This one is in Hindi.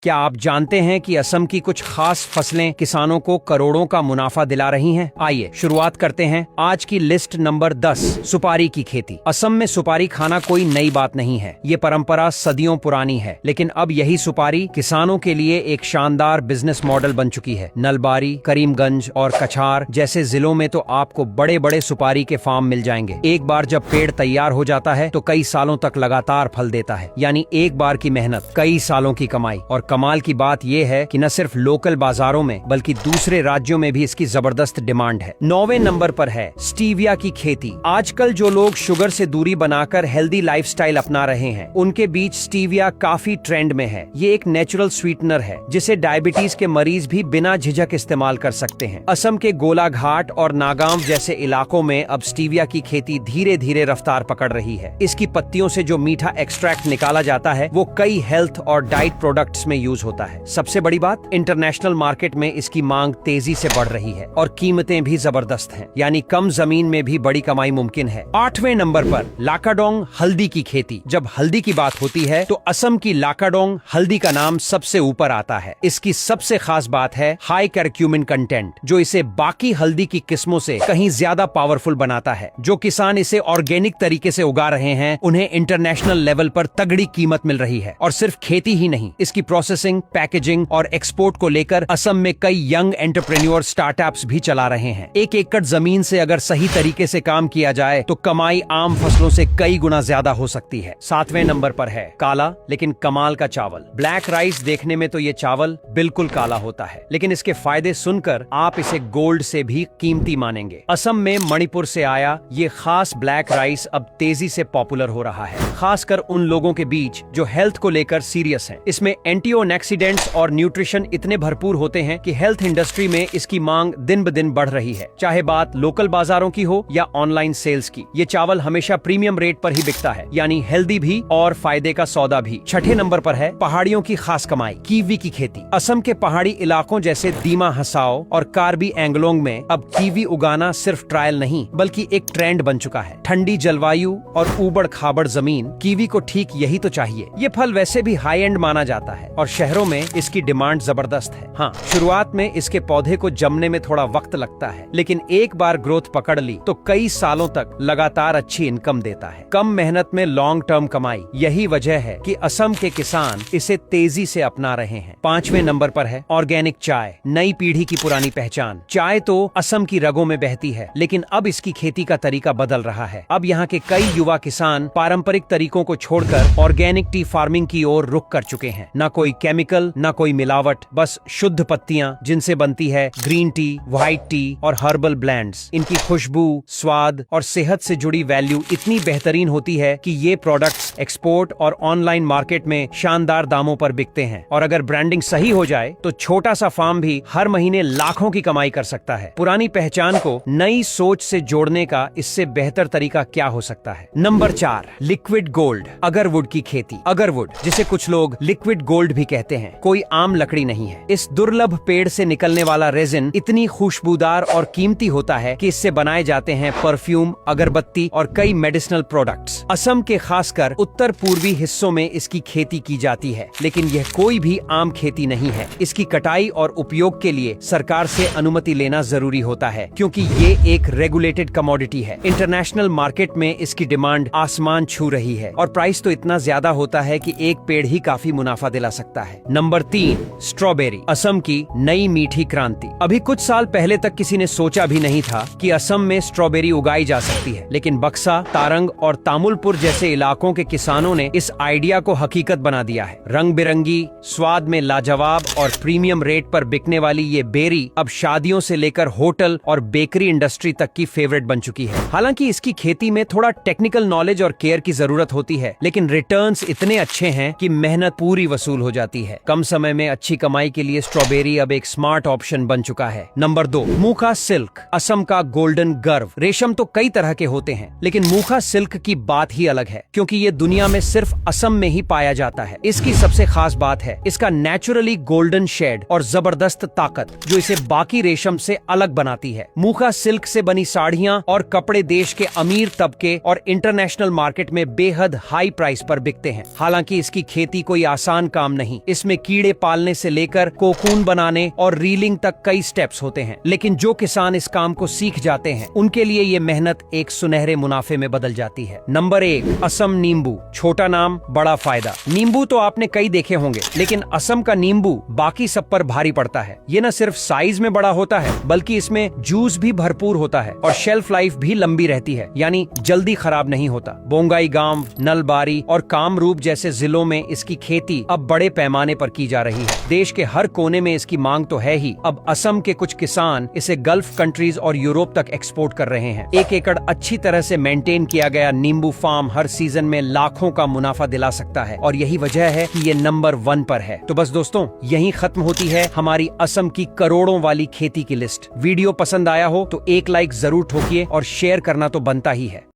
क्या आप जानते हैं कि असम की कुछ खास फसलें किसानों को करोड़ों का मुनाफा दिला रही हैं? आइए शुरुआत करते हैं आज की लिस्ट नंबर 10, सुपारी की खेती। असम में सुपारी खाना कोई नई बात नहीं है, ये परंपरा सदियों पुरानी है, लेकिन अब यही सुपारी किसानों के लिए एक शानदार बिजनेस मॉडल बन चुकी है। नलबारी, करीमगंज और कछार जैसे जिलों में तो आपको बड़े बड़े सुपारी के फार्म मिल जाएंगे। एक बार जब पेड़ तैयार हो जाता है तो कई सालों तक लगातार फल देता है, यानी एक बार की मेहनत, कई सालों की कमाई। और कमाल की बात यह है कि न सिर्फ लोकल बाजारों में बल्कि दूसरे राज्यों में भी इसकी जबरदस्त डिमांड है। 9वें नंबर पर है स्टीविया की खेती। आजकल जो लोग शुगर से दूरी बनाकर हेल्दी लाइफस्टाइल अपना रहे हैं, उनके बीच स्टीविया काफी ट्रेंड में है। ये एक नेचुरल स्वीटनर है जिसे डायबिटीज के मरीज भी बिना झिझक इस्तेमाल कर सकते हैं। असम के गोलाघाट और नागांव जैसे इलाकों में अब स्टीविया की खेती धीरे धीरे रफ्तार पकड़ रही है। इसकी पत्तियों से जो मीठा एक्सट्रैक्ट निकाला जाता है वो कई हेल्थ और डाइट प्रोडक्ट्स में यूज होता है। सबसे बड़ी बात, इंटरनेशनल मार्केट में इसकी मांग तेजी से बढ़ रही है और कीमतें भी जबरदस्त हैं, यानी कम जमीन में भी बड़ी कमाई मुमकिन है। 8वें नंबर पर लाकाडोंग हल्दी की खेती। जब हल्दी की बात होती है तो असम की लाकाडोंग हल्दी का नाम सबसे ऊपर आता है। इसकी सबसे खास बात है हाई करक्यूमिन कंटेंट, जो इसे बाकी हल्दी की किस्मों से कहीं ज्यादा पावरफुल बनाता है। जो किसान इसे ऑर्गेनिक तरीके से उगा रहे हैं, उन्हें इंटरनेशनल लेवल पर तगड़ी कीमत मिल रही है। और सिर्फ खेती ही नहीं, इसकी प्रोसेसिंग, पैकेजिंग और एक्सपोर्ट को लेकर असम में कई यंग एंटरप्रेन्योर स्टार्टअप्स भी चला रहे हैं। एक एकड़ जमीन से अगर सही तरीके से काम किया जाए तो कमाई आम फसलों से कई गुना ज्यादा हो सकती है। 7वें नंबर पर है काला लेकिन कमाल का चावल। ब्लैक राइस देखने में तो ये चावल बिल्कुल काला होता है, लेकिन इसके फायदे सुनकर आप इसे गोल्ड से भी कीमती मानेंगे। असम में मणिपुर से आया ये खास ब्लैक राइस अब तेजी से पॉपुलर हो रहा है, खासकर उन लोगों के बीच जो हेल्थ को लेकर सीरियस हैं। इसमें एंटीऑक्सीडेंट्स और न्यूट्रिशन इतने भरपूर होते हैं कि हेल्थ इंडस्ट्री में इसकी मांग दिन ब दिन बढ़ रही है, चाहे बात लोकल बाजारों की हो या ऑनलाइन सेल्स की। ये चावल हमेशा प्रीमियम रेट पर ही बिकता है, यानी हेल्दी भी और फायदे का सौदा भी। 6ठे नंबर पर है पहाड़ियों की खास कमाई, कीवी की खेती। असम के पहाड़ी इलाकों जैसे दीमा हसाओ और कार्बी एंगलोंग में अब कीवी उगाना सिर्फ ट्रायल नहीं बल्कि एक ट्रेंड बन चुका है। ठंडी जलवायु और ऊबड़ खाबड़ जमीन, कीवी को ठीक यही तो चाहिए। ये फल वैसे भी हाई एंड माना जाता है और शहरों में इसकी डिमांड जबरदस्त है। हाँ, शुरुआत में इसके पौधे को जमने में थोड़ा वक्त लगता है, लेकिन एक बार ग्रोथ पकड़ ली तो कई सालों तक लगातार अच्छी इनकम देता है। कम मेहनत में लॉन्ग टर्म कमाई, यही वजह है कि असम के किसान इसे तेजी से अपना रहे हैं। 5वें नंबर पर है ऑर्गेनिक चाय, नई पीढ़ी की पुरानी पहचान। चाय तो असम की रगों में बहती है, लेकिन अब इसकी खेती का तरीका बदल रहा है। अब यहाँ के कई युवा किसान पारंपरिक तरीकों को छोड़कर ऑर्गेनिक टी फार्मिंग की ओर रुख कर चुके हैं। न कोई केमिकल, न कोई मिलावट, बस शुद्ध पत्तियां जिनसे बनती है ग्रीन टी, व्हाइट टी और हर्बल ब्लेंड्स। इनकी खुशबू, स्वाद और सेहत से जुड़ी वैल्यू इतनी बेहतरीन होती है कि ये प्रोडक्ट्स एक्सपोर्ट और ऑनलाइन मार्केट में शानदार दामों पर बिकते हैं। और अगर ब्रांडिंग सही हो जाए तो छोटा सा फार्म भी हर महीने लाखों की कमाई कर सकता है। पुरानी पहचान को नई सोच से जोड़ने का इससे बेहतर तरीका क्या हो सकता है? नंबर 4, लिक्विड गोल्ड, अगरवुड की खेती। अगरवुड, जिसे कुछ लोग लिक्विड गोल्ड भी कहते हैं, कोई आम लकड़ी नहीं है। इस दुर्लभ पेड़ से निकलने वाला रेजिन इतनी खुशबूदार और कीमती होता है कि इससे बनाए जाते हैं परफ्यूम, अगरबत्ती और कई मेडिसिनल प्रोडक्ट्स। असम के खासकर उत्तर पूर्वी हिस्सों में इसकी खेती की जाती है, लेकिन यह कोई भी आम खेती नहीं है। इसकी कटाई और उपयोग के लिए सरकार से अनुमति लेना जरूरी होता है, क्योंकि ये एक रेगुलेटेड कमोडिटी है। इंटरनेशनल मार्केट में इसकी डिमांड आसमान छू रही है और प्राइस तो इतना ज्यादा होता है कि एक पेड़ ही काफी मुनाफा दिला सकता है। नंबर 3, स्ट्रॉबेरी, असम की नई मीठी क्रांति। अभी कुछ साल पहले तक किसी ने सोचा भी नहीं था कि असम में स्ट्रॉबेरी उगाई जा सकती है, लेकिन बक्सा, तारंग और तामुलपुर जैसे इलाकों के किसानों ने इस आइडिया को हकीकत बना दिया है। रंग बिरंगी, स्वाद में लाजवाब और प्रीमियम रेट पर बिकने वाली ये बेरी अब शादियों से लेकर होटल और बेकरी इंडस्ट्री तक की फेवरेट बन चुकी है। हालांकि इसकी खेती में थोड़ा टेक्निकल नॉलेज और केयर की जरूरत होती है, लेकिन रिटर्न्स इतने अच्छे हैं कि मेहनत पूरी वसूल हो जाती है। कम समय में अच्छी कमाई के लिए स्ट्रॉबेरी अब एक स्मार्ट ऑप्शन बन चुका है। नंबर 2, मूखा सिल्क, असम का गोल्डन गर्व। रेशम तो कई तरह के होते हैं, लेकिन मूखा सिल्क की बात ही अलग है, क्योंकि ये दुनिया में सिर्फ असम में ही पाया जाता है। इसकी सबसे खास बात है इसका नेचुरली गोल्डन शेड और जबरदस्त ताकत, जो इसे बाकी रेशम से अलग बनाती है। मूखा सिल्क से बनी साड़ियां और कपड़े देश के अमीर तबके और इंटरनेशनल मार्केट में बेहद हाई प्राइस पर बिकते हैं। हालांकि इसकी खेती कोई आसान काम नहीं नहीं। इसमें कीड़े पालने से लेकर कोकून बनाने और रीलिंग तक कई स्टेप्स होते हैं, लेकिन जो किसान इस काम को सीख जाते हैं उनके लिए ये मेहनत एक सुनहरे मुनाफे में बदल जाती है। नंबर 1, असम नींबू। छोटा नाम, बड़ा फायदा। नींबू तो आपने कई देखे होंगे, लेकिन असम का नींबू बाकी सब पर भारी पड़ता है। ये न सिर्फ साइज में बड़ा होता है, बल्कि इसमें जूस भी भरपूर होता है और शेल्फ लाइफ भी लंबी रहती है, यानी जल्दी खराब नहीं होता। बोंगाईगांव, नलबारी और कामरूप जैसे जिलों में इसकी खेती अब बड़े पैमाने पर की जा रही है। देश के हर कोने में इसकी मांग तो है ही, अब असम के कुछ किसान इसे गल्फ कंट्रीज और यूरोप तक एक्सपोर्ट कर रहे हैं। 1 एकड़ अच्छी तरह से मेंटेन किया गया नींबू फार्म हर सीजन में लाखों का मुनाफा दिला सकता है, और यही वजह है कि ये नंबर 1 पर है। तो बस दोस्तों, यहीं खत्म होती है हमारी असम की करोड़ों वाली खेती की लिस्ट। वीडियो पसंद आया हो तो एक लाइक जरूर ठोकिए और शेयर करना तो बनता ही है।